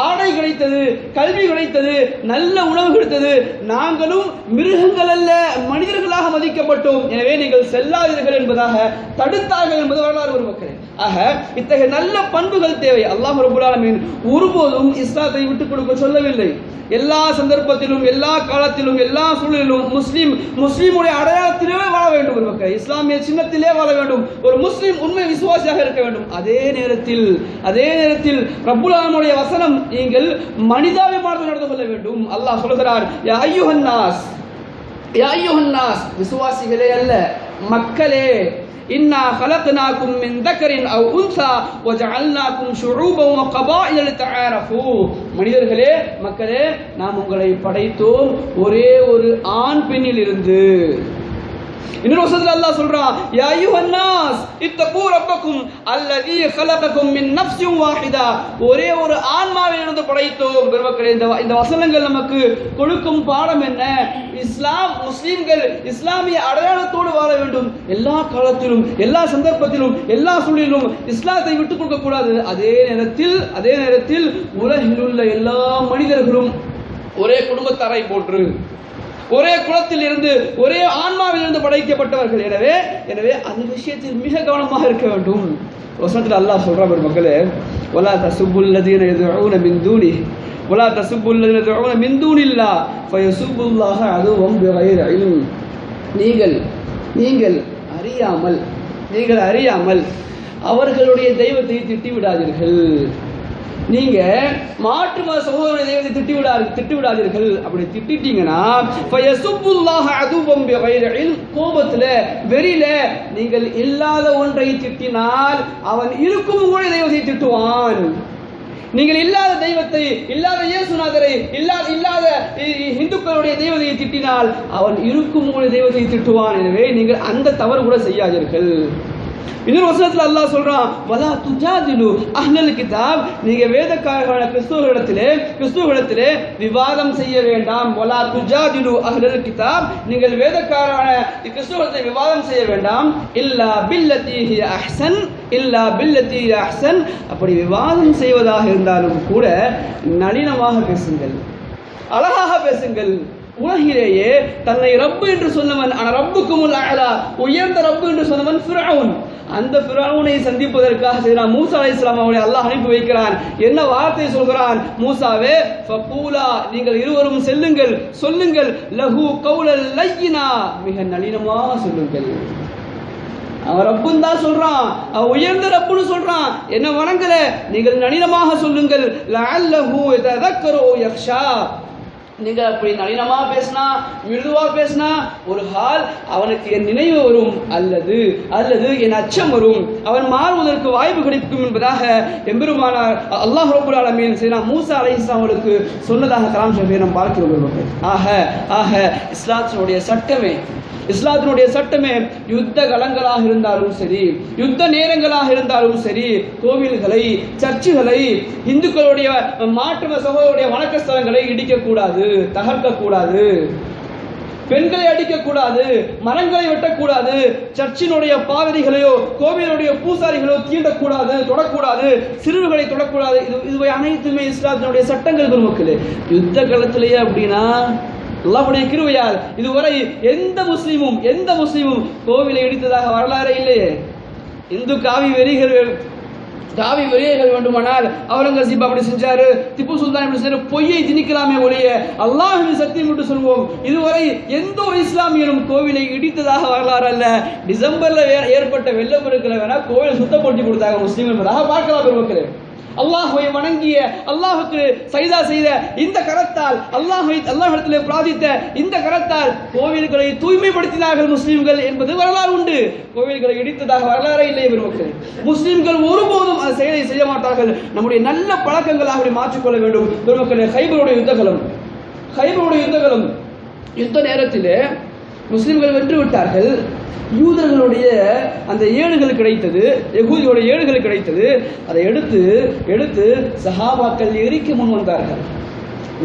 ஆடை கிடைத்தது, கல்வி கிடைத்தது, நல்ல உணவு கிடைத்தது. நாங்களும் மிருகங்கள் அல்ல, மனிதர்களாக மதிக்கப்பட்டோம். எனவே நீங்கள் செல்லாதீர்கள் என்பதாக தடுத்தார்கள் என்பது வரலாறு ஒரு மக்கள். ஆக இத்தகைய நல்ல பண்புகள் தேவை. அல்லாஹ் ரப்பல் ஆலமீன் ஒருபோதும் இஸ்லாத்தை விட்டுக் கொடுக்க சொல்லவில்லை. எல்லா சந்தர்ப்பத்திலும், எல்லா காலத்திலும், எல்லா சூழலிலும் முஸ்லீமுடைய அடையாளத்திலே வாழ வேண்டும். ஒரு மக்கள் இஸ்லாமிய சின்னத்திலே வாழ வேண்டும். ஒரு முஸ்லீம் உண்மை விசுவாசியாக இருக்க வேண்டும். அதே நேரத்தில் ரப்புல் ஆலமீனுடைய வசனம், நீங்கள் மனிதாபிமானத்தில் நடந்து கொள்ள வேண்டும். அல்லாஹ் சொல்கிறார், யா அய்யுஹன் நாஸ், விசுவாசிகளே அல்ல, மக்களே, இன்னா خلقناكم من ذكر او انثى وجعلناكم شعوبا وقبائل لتعارفوا. மனிதர்களே, மக்களே, நாம் உங்களை படைத்தோம் ஒரே ஒரு ஆண் பெண்ணில் இருந்து. இன்னொரு வசனத்துல அல்லாஹ் சொல்றான், யா அய்யுஹன் நாஸ் இத்தகூ ரப்பக்கும் அல்லதீ خلقكم من نفس واحدة. ஒரே ஒரு ஆன்மாவில் இருந்து படைத்தோம். பெருமக்களே, இந்த வசனங்கள் நமக்கு கொடுக்கும் பாடம் என்ன? இஸ்லாம், முஸ்லிம்கள் இஸ்லாமிய அடையாளத்தோடு வாழ வேண்டும். எல்லா காலத்திலும், எல்லா சந்தர்ப்பத்திலும், எல்லா சூழலிலும் இஸ்லாத்தை விட்டுக் கொடுக்க கூடாது. அதே நேரத்தில் உலகில் உள்ள எல்லா மனிதர்களும் ஒரே குடும்பத்தாரை போன்று, ஒரே குலத்தில் இருந்து, ஒரே ஆன்மாவில் இருந்து படைக்கப்பட்டவர்கள். எனவே அந்த விஷயத்தில் மிக கவனமாக இருக்க வேண்டும். வசனத்தில் அல்லாஹ் சொல்றான், பெருமக்களே, வலா தசுப்புல்லதீன யதுஊன மின் தூனி வலா தசுப்புல்லதீன யதுஊன மின் தூனில்லாஹ் ஃபயசுப்புல்லாஹ அதுவம் பிகைரி இல்ம். நீங்கள் அறியாமல் அவர்களுடைய தெய்வத்தை திட்டி விடாதீர்கள். நீங்க மாற்று மத சகோதரருடைய தெய்வத்தை திட்டி விடாதீர்கள். அப்படி திட்டிட்டீங்கன்னா ஃபயசுப்புல்லாஹ அதுவம் பிகைரி இல்ம், கோபத்துல, வெறியில நீங்கள் இல்லாத ஒன்றை திட்டினால் அவன் இருக்கும் உங்களுடைய தெய்வத்தை திட்டுவான். நீங்கள் இல்லாத தெய்வத்தை, இல்லாத இயேசுநாதரை, இல்லாத இந்துக்களுடைய தெய்வத்தை திட்டினால் அவன் இருக்கும் உங்களுடைய தெய்வத்தை திட்டுவான். எனவே நீங்கள் அந்த தவறு கூட செய்யாதீர்கள். இன்னொரு வசனத்தில் அல்லாஹ் சொல்றான், வலா துஜாதிலு அஹ்லல் கிதாப். நீங்க வேதக்காரர்களான கிறிஸ்துவர்களிடத்திலே விவாதம் செய்ய வேண்டாம். வலா துஜாதிலு அஹ்லல் கிதாப், நீங்கள் வேதக்காரரான கிறிஸ்துவர்களை விவாதம் செய்ய வேண்டாம். இல்லா பில்லதி ஹிய அஹ்சன். அப்படி விவாதம் செய்வதாக இருந்தாலும் கூட நளினமாக பேசுங்கள், அழகாக பேசுங்கள். உலகிலேயே தன்னை ரப்பு என்று சொன்னவன், ரப்புக்குமுல் அலா, உயர்ந்த ரப்பு என்று சொன்னவன் ஃபிரௌன். அந்த ஃபிரௌனை சந்திப்பதற்காக செய்தா மூசா அலைஹிஸ்ஸலாம் அவரை அல்லாஹ் அனுப்பி வைக்கிறான். என்ன வார்த்தை சொல்கிறான்? மூசாவே, ஃபகூலா, நீங்கள் இருவரும் சொல்லுங்கள், லஹு கௌலல் லய்யினா, மிக நளினமாக சொல்லுங்கள். அவன் ரப்புன்னு தான் சொல்றான், அவன் உயர்ந்த ரப்புன்னு சொல்றான். என்ன வணங்கல, நீங்கள் நளினமாக சொல்லுங்கள். லஅல்லஹு யததக்கரு யக்ஷா. நீங்க அப்படி நளினமா பேசினா, மிருதுவா பேசினா, ஒரு ஹால் அவனுக்கு என் நினைவு வரும், அல்லது என் அச்சம் வரும், அவன் மாறுவதற்கு வாய்ப்பு கிடைக்கும் என்பதாக எம்பெருமானார் அல்லாஹ் ரப்பல் ஆலமீன் செய்தா மூசா அலைஹிஸ்ஸலாம் அவர்களுக்கு சொன்னதாக கலாம் ஷரீஃபில் நாம் பார்க்கிறோம். ஆக இஸ்லாத்தினுடைய சட்டமே யுத்த களங்களாக இருந்தாலும் சரி, யுத்த நேரங்களாக இருந்தாலும் சரி, கோவில்களை, சர்ச்சுகளை, இந்துக்களுடைய மாற்று சகோதரருடைய வணக்க ஸ்தலங்களை இடிக்கக்கூடாது, தகர்க்கக்கூடாது, பெண்களை அடிக்கக்கூடாது, மரங்களை வெட்டக்கூடாது, சர்ச்சினுடைய பாதிரிகளையோ கோவிலுடைய பூசாரிகளோ தீண்டக்கூடாது, தொடக்கூடாது, சிறுவர்களை தொடக்கூடாது. இதுவை அனைத்துமே இஸ்லாத்தினுடைய சட்டங்கள். பெருமக்களே, யுத்த காலத்திலேயே அப்படின்னா அல்லாஹ்வுடைய கிருபையால் இதுவரை எந்த முஸ்லீமும் கோவிலை இடித்ததாக வரலாறு இல்லையே. இந்து காவி வெறியர்கள் வேண்டுமானால் அவுரங்கசீப் அப்படி செஞ்சாரு, திப்பு சுல்தான் இப்படி செஞ்சாரு, பொய்யை திணிக்கலாமே ஒழிய அல்லாஹ்வின் சத்தியம் என்று சொல்வோம். இதுவரை எந்த ஒரு இஸ்லாமியனும் கோவிலை இடித்ததாக வரலாறு அல்ல. டிசம்பர்ல ஏற்பட்ட வெள்ளப்பெருக்கில் வேணா கோவில் சுத்தப்படுத்தி கொடுத்தாங்க முஸ்லீம் என்பதாக பார்க்கலாம். பெருமக்களே, அல்லாஹ்வை வணங்கிய, அல்லாஹுக்கு சஜதா செய்த இந்த கரத்தால், அல்லாஹ்விடத்திலே பிரார்த்தித்த இந்த கரத்தால் கோவில்களை தூய்மைப்படுத்தினார்கள் முஸ்லிம்கள் என்பது வரலாறு உண்டு. கோவில்களை இடித்ததாக வரலாறே இல்லை. பெருமக்களே, முஸ்லிம்கள் ஒருபோதும் அந்த செயலை செய்ய மாட்டார்கள். நம்முடைய நல்ல பழக்கங்களாக அப்படி மாற்றிக்கொள்ள வேண்டும். பெருமக்களே, ஹைபருடைய யுத்தகலம் யுத்த நேரத்திலே முஸ்லிம்கள் வென்று விட்டார்கள். யூதர்களுடைய அந்த ஏடுகள் கிடைத்தது, யகூதியோட ஏடுகள் கிடைத்தது. அதை எடுத்து சஹாபாக்கள் எரிக்க முன் வந்தார்கள்.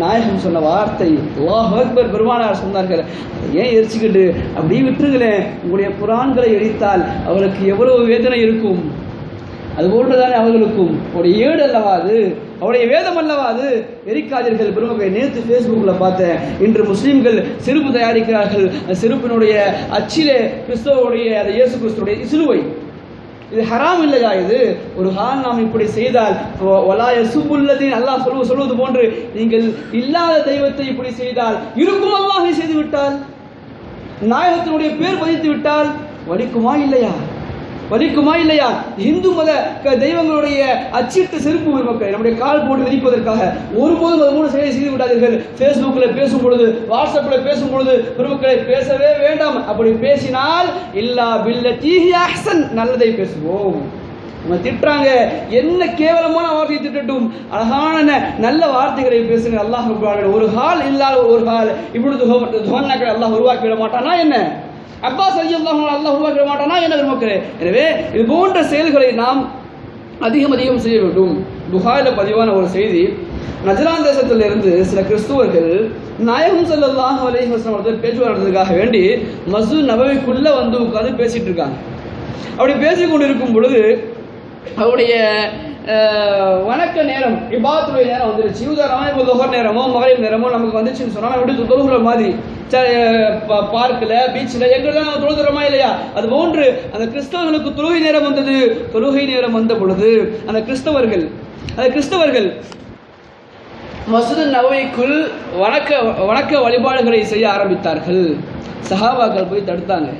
நாயகம் சொன்ன வார்த்தை, அல்லாஹ் அக்பர், பெருமானார் சொன்னார்கள், ஏன் எரிச்சுக்கிட்டு அப்படி விட்டுருங்களேன், உங்களுடைய குர்ஆன்களை எரித்தால் அவர்களுக்கு எவ்வளவு வேதனை இருக்கும், அதுபோன்றுதானே அவர்களுக்கும். அவருடைய ஏடு அல்லவா அது, அவருடைய வேதம் அல்லவா அது, எரிக்காதீர்கள். பெருமக்களை, நேற்று ஃபேஸ்புக்கில் பார்த்தேன், இன்று முஸ்லீம்கள் செருப்பு தயாரிக்கிறார்கள். செருப்பினுடைய அச்சிலே கிறிஸ்தவருடைய அந்த இயேசு கிறிஸ்துடைய சிலுவை. இது ஹராம் இல்லையா? இது ஒரு ஹால் நாம் இப்படி செய்தால், வலாய சுபுல்லதீன் அல்லாஹ் சொல்வது போன்று நீங்கள் இல்லாத தெய்வத்தை இப்படி செய்தால், இருக்கும் அல்லாஹை செய்து விட்டால், நாயகத்தினுடைய பேர் பதித்து விட்டால் வலிக்குமா இல்லையா? வலிக்குமா இல்லையா? இந்து மத தெய்வங்களுடைய அச்சிட்டு செருப்பு மக்கள் நம்முடைய கால் போட்டு விதிப்பதற்காக ஒருபோதும் அது மூணு செயலை செய்து விடாதீர்கள். ஃபேஸ்புக்கில் பேசும் பொழுது, வாட்ஸ்அப்பில் பேசும் பொழுது பெருமக்களை பேசவே வேண்டாம். அப்படி பேசினால் இல்லா பில்லதி ஹிய அஹ்சன், நல்லதை பேசுவோம். நம்ம திட்டுறாங்க, என்ன கேவலமான வார்த்தையை திட்டட்டும், அழகான நல்ல வார்த்தைகளை பேசுங்க. அல்லாஹ் ஒரு ஹால் இல்லாத ஒரு ஹால் இப்பொழுது அல்லாஹ் உருவாக்கி விட மாட்டானா என்ன? அப்பாஸ் ரலியல்லாஹு அன்ஹு அல்லாஹ் உருவாக்கி விட மாட்டானா என்ன பெருமக்களே? எனவே இது போன்ற செயல்களை நாம் அதிகம் செய்ய வேண்டும். புகாரில் பதிவான ஒரு செய்தி, நஜ்ரான் தேசத்திலிருந்து சில கிறிஸ்துவர்கள் நாயகம் ஸல்லல்லாஹு அலைஹி வஸல்லம் அவர்கள் பேச்சு நடத்துறதுக்காக வேண்டி மஸ்ஜித் நபவிக்குள்ள வந்து உட்கார்ந்து பேசிட்டு இருக்காங்க. அப்படி பேசிக் கொண்டிருக்கும் பொழுது அவருடைய வணக்க நேரம், இபாத்துடைய நேரம் வந்துருச்சு. உதாரணமாக லொஹர் நேரமோ மகரிப் நேரமோ நமக்கு வந்துச்சுன்னு சொன்னால் நம்ம எப்படி தொழுகிற மாதிரி பார்க்கில் பீச்சில் எங்கே தான் நம்ம தொழுகிறோமா இல்லையா? அது போன்று அந்த கிறிஸ்தவர்களுக்கு தொழுகை நேரம் வந்தது. தொழுகை நேரம் வந்த பொழுது அந்த கிறிஸ்தவர்கள் மஸ்ஜித் நபவிக்குள் வணக்க வழிபாடுகளை செய்ய ஆரம்பித்தார்கள். சஹாபாக்கள் போய் தடுத்தாங்க.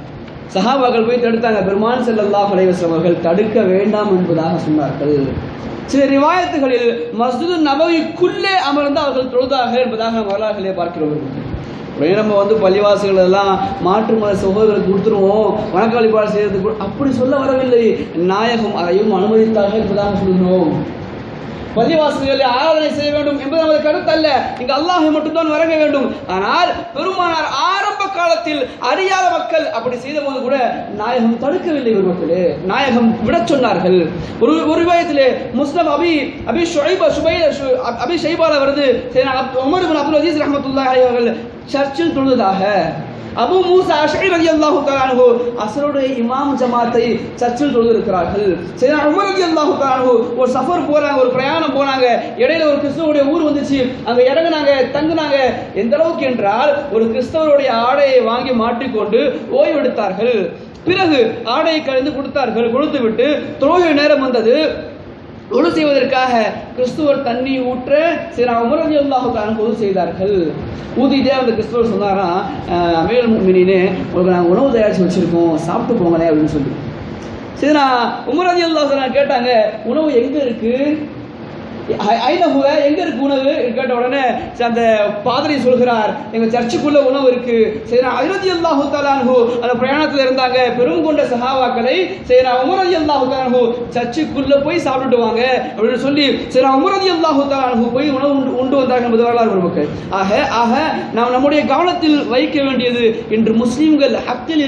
பெருமான் ஸல்லல்லாஹு அலைஹி வஸல்லம் அவர்கள் தடுக்க வேண்டாம் என்பதாக சொன்னார்கள். சில ரிவாயத்துகளில் மஸ்ஜித் நபவிக்குள்ளே அமர்ந்து அவர்கள் தொழுதார்கள் என்பதாக வரலாறுகளே பார்க்கிறோம். உடனே நம்ம பள்ளிவாசல்கள் எல்லாம் மாற்று மத சகோதரர்களுக்கு கொடுத்துருவோம், வணக்க வழிபாடு செய்யறதுக்கு அப்படி சொல்ல வரவில்லை. நாயகம் அதையும் அனுமதித்தார்கள் என்பதாக சொல்கிறோம். பள்ளிவாசல்களில் ஆராதனை செய்ய வேண்டும் என்பது நமது கருத்து அல்ல. இங்கு அல்லாஹை மட்டும்தான் வணங்க வேண்டும். ஆனால் பெருமானார் ஆரம்ப காலத்தில் அறியாத மக்கள் அப்படி செய்த போது கூட நாயகம் தடுக்கவில்லை. மக்களே, நாயகம் விட சொன்னார்கள். ஒரு விவாதத்திலே முஸ்லிம் அபி ஷைபால வருது, உமர் இப்னு அப்துல் அஜீஸ் ரஹ்மத்துல்லாஹி அலைஹி அவர்கள் சர்ச்சில் தொழுததாக. அபு மூசா அஷ்அரி ரலியல்லாஹு தஆலா அன்ஹு அஸ்ருடைய இமாம் ஜமாத்தை சர்ச்சில் தொழுதிருக்கிறார்கள். சையதுனா உமர் ரலியல்லாஹு தஆலா அன்ஹு ஒரு சஃபர் போறாங்க, ஒரு பிரயாணம் போனாங்க. இடையில ஒரு கிறிஸ்தவருடைய ஊர் வந்துச்சு, அங்க இறங்குனாங்க, தங்குனாங்க. எந்த அளவுக்கு என்றால் ஒரு கிறிஸ்தவருடைய ஆடையை வாங்கி மாட்டிக்கொண்டு ஓய்வெடுத்தார்கள். பிறகு ஆடையை கழிந்து கொடுத்து விட்டு தொழுகை நேரம் வந்தது. ஒழு செய்வதற்காக கிறிஸ்துவர் தண்ணி ஊற்ற சையதுனா உமர் ரலியல்லாஹு தஆலா அன்ஹு ஒழு செய்தார்கள். ஊதிட்டே அந்த கிறிஸ்துவர் சொன்னாராம், அமீருல் முஃமினீனே, உங்களுக்கு நாங்கள் உணவு தயாரித்து வச்சிருக்கோம், சாப்பிட்டு போங்களே அப்படின்னு சொல்லி. சையதுனா உமர் ரலியல்லாஹு தஆலா கேட்டாங்க, உணவு எங்க இருக்கு, எங்க இருக்கு உணவு கேட்ட உடனே அந்த பாதிரி சொல்கிறார், எங்க சர்ச்சுக்குள்ள உணவு இருக்கு. சையதுனா அலி ரலியல்லாஹு தஆலா அன்ஹு அந்த பிரயாணத்தில் இருந்தாங்க. பெரும் கொண்ட சஹாபாக்களை சையதுனா உமர் ரலியல்லாஹு தஆலா அன்ஹு சர்ச்சுக்குள்ள போய் சாப்பிட்டுட்டு வாங்க அப்படின்னு சொல்லி சையதுனா உமர் ரலியல்லாஹு தஆலா அன்ஹு போய் உணவு உண்டு வந்தார்கள் என்பது வரலாறு மக்கள். ஆக நாம் நம்முடைய கவனத்தில் வைக்க வேண்டியது, இன்று முஸ்லிம்கள் ஹக்கில்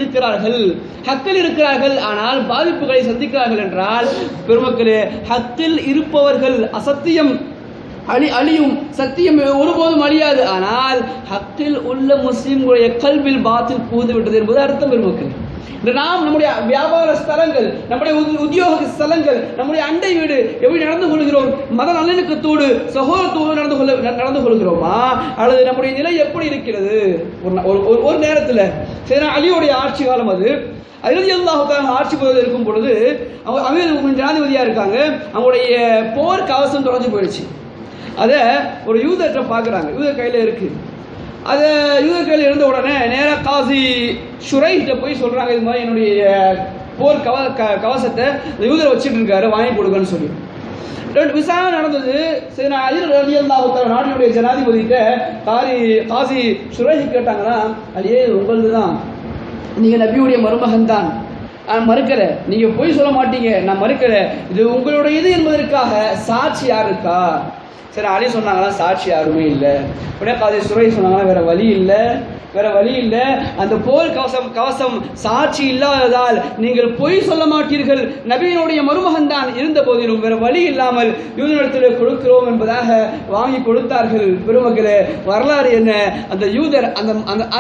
இருக்கிறார்கள், ஆனால் பாதிப்புகளை சந்திக்கிறார்கள் என்றால் பெருமக்களே, ஹக்கில் இருப்பவர்கள் அசத்தியம் அழியும், சத்தியம் ஒருபோதும் அழியாது. ஆனால் ஹக்கில் உள்ள முஸ்லிம்களுடைய கல்வில் பாத்தில் பூந்து விட்டது என்பது அர்த்தம் பெருமக்கள். நாம் நம்முடைய வியாபார ஸ்தலங்கள், நம்முடைய உத்தியோக ஸ்தலங்கள், நம்முடைய அண்டை வீடு எப்படி நடந்து கொள்கிறோம், மத நல்லிணக்கத்தோடு சகோதரத்தோடு நடந்து கொள்கிறோமா, அல்லது நம்முடைய நிலை எப்படி இருக்கிறது? ஒரு நேரத்தில் சரி அலியுடைய ஆட்சி காலம், அது அலி ரலியல்லாஹு தஆலா ஆட்சி பதவியில் இருக்கும் பொழுது அவங்க ஜனாதிபதியாக இருக்காங்க. அவங்களுடைய போர் கவசம் தொலைஞ்சு போயிடுச்சு. அதை ஒரு யூதர்கிட்ட பார்க்குறாங்க, யூதர் கையில் இருக்குது. அதை யூதர் கையில் இருந்த உடனே நேராக காசி ஷுரைகிட்ட போய் சொல்கிறாங்க, இது மாதிரி என்னுடைய போர் கவசத்தை யூதர் வச்சுட்டு இருக்காரு, வாங்கி கொடுங்கன்னு சொல்லி. ரெண்டு விசாரணை நடந்தது. சரி, அலி ரலியல்லாஹு தஆலா நாட்டினுடைய ஜனாதிபதிகிட்ட காசி ஷுரைஹி கேட்டாங்கன்னா, அலியே உங்களது தான், நீங்கள் நபியுடைய மருமகன் தான், நான் மறுக்கிறேன், நீங்கள் பொய் சொல்ல மாட்டீங்க, நான் மறுக்கிறேன், இது உங்களுடைய இது என்பதற்காக சாட்சி யார் இருக்கா? சரி, அலி சொன்னாங்களா சாட்சி யாருமே இல்லை. உடனே காசி ஷுரைஹி சொன்னாங்களா வேற வழி இல்லை, அந்த போர் கவசம் சாட்சி இல்லாததால் நீங்கள் பொய் சொல்ல மாட்டீர்கள், நபியினுடைய மருமகன் தான், இருந்த போதிலும் வேற வழி இல்லாமல் யூதரிடத்தில் கொடுக்கிறோம் என்பதாக வாங்கி கொடுத்தார்கள். பெருமக்களே, வரலாறு என்ன? அந்த யூதர்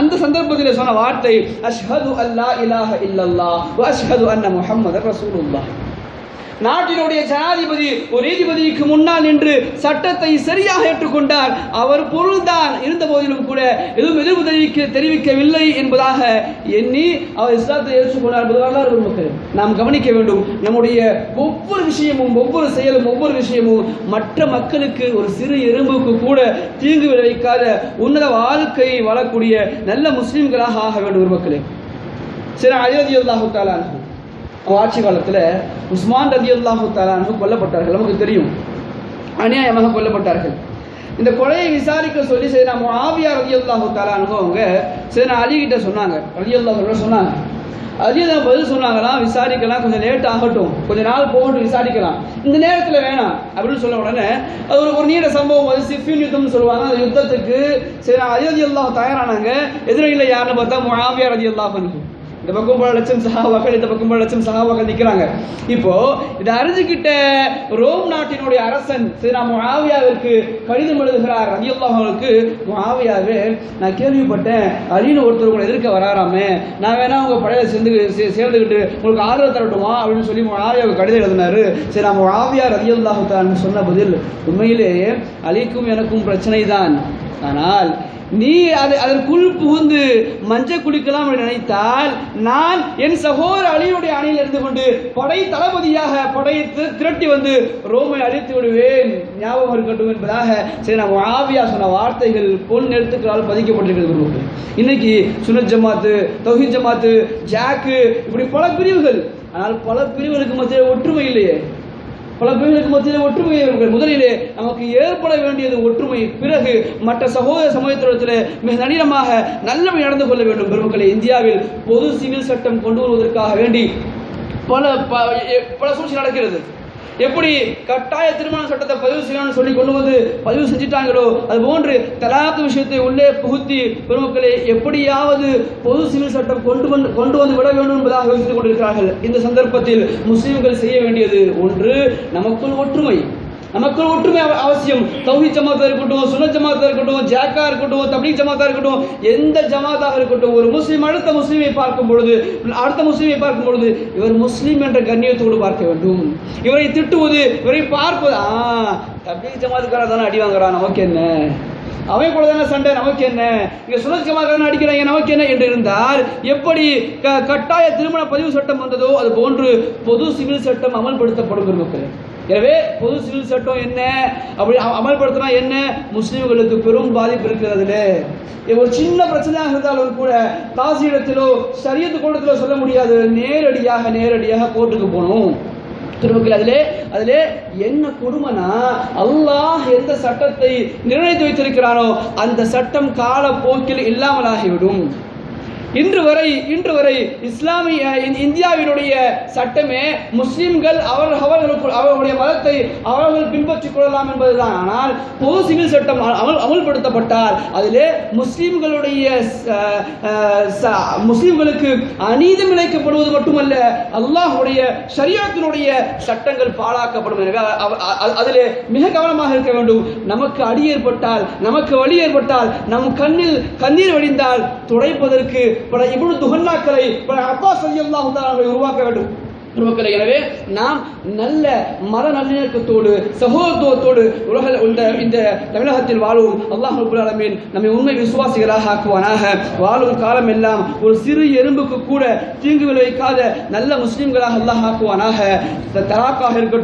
அந்த சந்தர்ப்பத்தில் சொன்ன வார்த்தை, அஷ்ஹது அல்லா இலாஹ இல்லல்லாஹ் வ அஷ்ஹது அன்ன முஹம்மதர் ரசூலுல்லாஹ். நாட்டினுடைய ஜனாதிபதி ஒரு நீதிபதிக்கு முன்னால் நின்று சட்டத்தை சரியாக ஏற்றுக்கொண்டார். அவர் பொருள்தான், இருந்த போதிலும் கூட எதுவும் எதிர்ப்பு தெரிவிக்கவில்லை என்பதாக எண்ணி அவர் இஸ்லாத்தை ஏற்றுக்கொண்டார் என்பது வரலாறு மக்கள். நாம் கவனிக்க வேண்டும், நம்முடைய ஒவ்வொரு விஷயமும், ஒவ்வொரு செயலும், ஒவ்வொரு விஷயமும் மற்ற மக்களுக்கு, ஒரு சிறு எறும்புக்கு கூட தீங்கு விளைவிக்காத உன்னத வாழ்க்கை வாழக்கூடிய நல்ல முஸ்லிம்களாக ஆக வேண்டும் மக்களே. சரி, அலி ரலியல்லாஹு தஆலா அன்ஹு ஆட்சி காலத்தில் உஸ்மான் ரலியல்லாஹு தஆலா அன்ஹு கொல்லப்பட்டார்கள். நமக்கு தெரியும், அநியாயமாக கொல்லப்பட்டார்கள். இந்த கொலையை விசாரிக்க சொல்லி சையதுனா முஆவியா ரலியல்லாஹு தஆலா அன்ஹு அவங்க சையதுனா அலி கிட்ட சொன்னாங்க. ரலியல்லாஹு சொன்னாங்க, அலி தான் பதில் சொன்னாங்களாம், விசாரிக்கலாம், கொஞ்சம் லேட் ஆகட்டும், கொஞ்ச நாள் போகட்டும், விசாரிக்கலாம், இந்த நேரத்தில் வேணாம் அப்படின்னு சொல்ல உடனே அது ஒரு நீண்ட சம்பவம். அது சிஃபின் யுத்தம்னு சொல்லுவாங்க. அந்த யுத்தத்துக்கு சரி அலி ரலியல்லாஹு தயாரானாங்க. எதிரில் யாருன்னு பார்த்தா முஆவியா ரலியல்லாஹு அன்ஹு. இந்த பக்கம் பல லட்சம் சஹாபாக்கள், இந்த பக்கம் பல லட்சம் சஹாபாக்கள் நிற்கிறாங்க. இப்போ இதை அறிஞ்சுக்கிட்ட ரோம் நாட்டினுடைய அரசன் சையதுனா முஆவியாவிற்கு கடிதம் எழுதுகிறார். ரலியல்லாஹு அன்ஹுக்கு, முஆவியாவே, நான் கேள்விப்பட்டேன் அலின்னு ஒருத்தர் கூட எதிர்க்க வராராமே, நான் வேணா உங்க படையில சேர்ந்துக்கிட்டு உங்களுக்கு ஆதரவு தரட்டுமா அப்படின்னு சொல்லி முஆவியாவுக்கு கடிதம் எழுதினாரு. சரி, நான் முஆவியா ரலியல்லாஹு தஆலா சொன்ன பதில், உண்மையிலேயே அலிக்கும் எனக்கும் பிரச்சனை தான், ஆனால் நீ அதற்குள் புகுந்து மஞ்சள் குடிக்கலாம் என்று நினைத்தால் நான் என் சகோதர அலியுடைய அணியில் இருந்து கொண்டு படை தளபதியாக படையை திரட்டி வந்து ரோமை அழித்து விடுவேன், ஞாபகம் இருக்கட்டும் என்பதாக சரி நான் முஆவியா சொன்ன வார்த்தைகள் பொன் எழுத்துக்களால் பதிக்கப்பட்டிருக்கிறது. இன்னைக்கு சுன்னத் ஜமாத்து, தௌஹீத் ஜமாத்து, ஜாக்கு, இப்படி பல பிரிவுகள். ஆனால் பல பிரிவுகளுக்கு மத்தியில் ஒற்றுமை இல்லையே. பல பிரிவுகளுக்கு மத்தியில் ஒற்றுமை. முதலிலே நமக்கு ஏற்பட வேண்டியது ஒற்றுமை, பிறகு மற்ற சகோதர சமூகத்திலே மிக நளினமாக நல்லவை நடந்து கொள்ள வேண்டும். பெருமக்களே, இந்தியாவில் பொது சிவில் சட்டம் கொண்டு வருவதற்காக வேண்டி பல சூழ்ச்சி நடக்கிறது. எப்படி கட்டாய திருமண சட்டத்தை பதிவு செய்யணும்னு சொல்லி கொண்டு வந்து பதிவு செஞ்சுட்டாங்களோ, அது போன்று தலாக்கு விஷயத்தை உள்ளே புகுத்தி பெருமக்களை எப்படியாவது பொது சிவில் சட்டம் கொண்டு வந்து விட வேண்டும் என்பதாக யோசித்துக் கொண்டிருக்கிறார்கள். இந்த சந்தர்ப்பத்தில் முஸ்லிம்கள் செய்ய வேண்டியது ஒன்று, நமக்குள் ஒற்றுமை. நமக்குள் ஒற்றுமை அவசியம். தௌஹீத் ஜமாத்தா இருக்கட்டும், சுன்னத் ஜமாத்தா இருக்கட்டும், ஜாக்கா இருக்கட்டும், தப்லீக் ஜமாத்தா இருக்கட்டும், எந்த ஜமாத்தாக இருக்கட்டும், ஒரு முஸ்லீம் அடுத்த முஸ்லீமை பார்க்கும் பொழுது இவர் முஸ்லீம் என்ற கண்ணியத்தோடு பார்க்க வேண்டும். இவரை திட்டுவது, இவரை பார்ப்பது, தப்லீக் ஜமாத்துக்காரர் தானே அடி வாங்குறான், நமக்கு என்ன, அவன் கூட தானே சண்டை, நமக்கு என்ன, இங்க சுன்னத் ஜமாத்காரன் அடிக்கிறாங்க, நமக்கு என்ன என்று இருந்தால், எப்படி கட்டாய திருமண பதிவு சட்டம் வந்ததோ அது போன்று பொது சிவில் சட்டம் அமல்படுத்தப்படும். எனவே பொது சிவில் சட்டம் என்ன, அப்படி அமல்படுத்தினா என்ன, முஸ்லிம்களுக்கு பெரும் பாதிப்பு இருக்கிறதுல. ஒரு சின்ன பிரச்சனையாக இருந்தாலும் கூட தாசியிடத்திலோ ஷரியத் கோர்ட்டிலோ சொல்ல முடியாது, நேரடியாக கோர்ட்டுக்கு போகணும். திருமக்கள், அதிலே என்ன கொடுமைனா, அல்லாஹ் எந்த சட்டத்தை நிர்ணயித்து வைத்திருக்கிறானோ அந்த சட்டம் காலப்போக்கில் இல்லாமலாகிவிடும். இன்று வரை இஸ்லாமிய இந்தியாவினுடைய சட்டமே முஸ்லிம்கள் அவர்களுடைய மதத்தை அவர்கள் பின்பற்றிக் கொள்ளலாம் என்பதுதான். ஆனால் பொது சிவில் சட்டம் அமல்படுத்தப்பட்டால் அதிலே முஸ்லிம்களுக்கு அநீதம் இழைக்கப்படுவது மட்டுமல்ல, அல்லாஹ்வுடைய ஷரியத்தினுடைய சட்டங்கள் பாழாக்கப்படும். எனவே அதிலே மிக கவனமாக இருக்க வேண்டும். நமக்கு அடி ஏற்பட்டால், நமக்கு வலி ஏற்பட்டால், நம் கண்ணில் கண்ணீர் வடிந்தால் துடைப்பதற்கு பல இப்னு துஹன்னாக்களை, பல அப்பாஸ் ரலியல்லாஹு தஆலா உருவாக்க வேண்டும். எனவே நாம் நல்ல மத நல்லிணக்கத்தோடு சகோதரத்துவத்தோடு இந்த தமிழகத்தில் வாழும். அல்லாஹ் ரப்பல் ஆலமீன் நம்மை உண்மை விசுவாசிகளாக ஆக்குவானாக. வாழும் காலம் எல்லாம் ஒரு சிறு எறும்புக்கு கூட தீங்கு விளைவிக்காத நல்ல முஸ்லிம்களாக அல்லாஹ் ஆக்குவானாக. தலாக்காக இருக்கட்டும்,